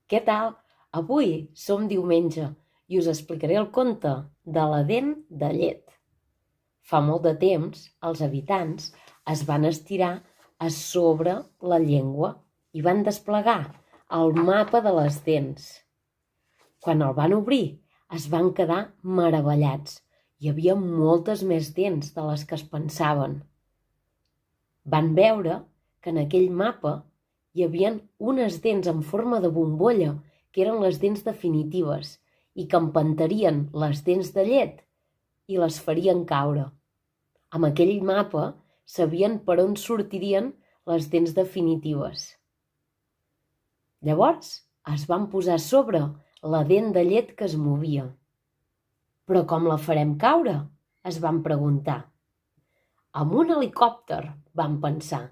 Què tal? Avui som diumenge i us explicaré el conte de la dent de llet. Fa molt de temps, els habitants es van estirar a sobre la llengua i van desplegar el mapa de les dents. Quan el van obrir, es van quedar meravellats. Hi havia moltes més dents de les que es pensaven. Van veure que en aquell mapa hi havia unes dents en forma de bombolla que eren les dents definitives i que empentarien les dents de llet i les farien caure. Amb aquell mapa sabien per on sortirien les dents definitives. Llavors es van posar a sobre la dent de llet que es movia. Però com la farem caure? Es van preguntar. Amb un helicòpter, van pensar.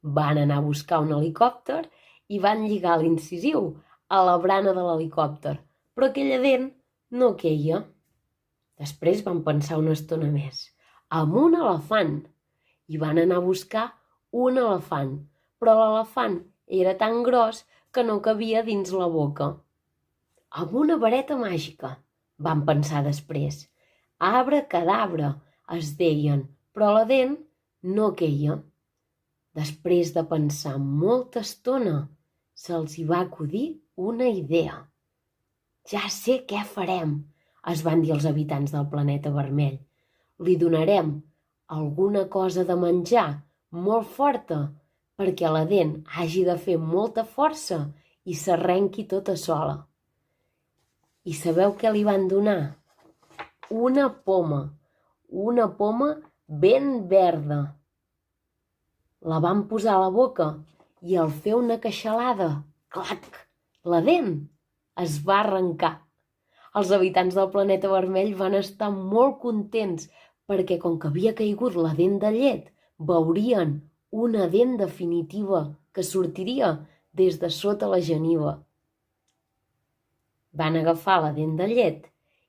Van anar a buscar un helicòpter i van lligar l'incisiu a la brana de l'helicòpter, però aquella dent no queia. Després van pensar una estona més. Amb un elefant. I van anar a buscar un elefant, però l'elefant era tan gros que no cabia dins la boca. Amb una vareta màgica, van pensar després. Abracadabra, es deien, però la dent no queia. Després de pensar molta estona, se'ls hi va acudir una idea. Ja sé què farem, es van dir els habitants del planeta vermell. Li donarem alguna cosa de menjar molt forta perquè la dent hagi de fer molta força i s'arrenqui tota sola. I sabeu què li van donar? Una poma ben verda. La van posar a la boca i al fer una queixalada, clac, la dent es va arrencar. Els habitants del planeta vermell van estar molt contents perquè com que havia caigut la dent de llet, veurien una dent definitiva que sortiria des de sota la geniva. Van agafar la dent de llet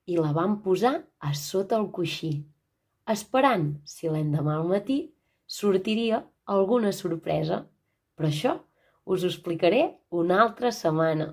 i la van posar a sota el coixí, esperant si l'endemà al matí sortiria alguna sorpresa. Però això us ho explicaré una altra setmana.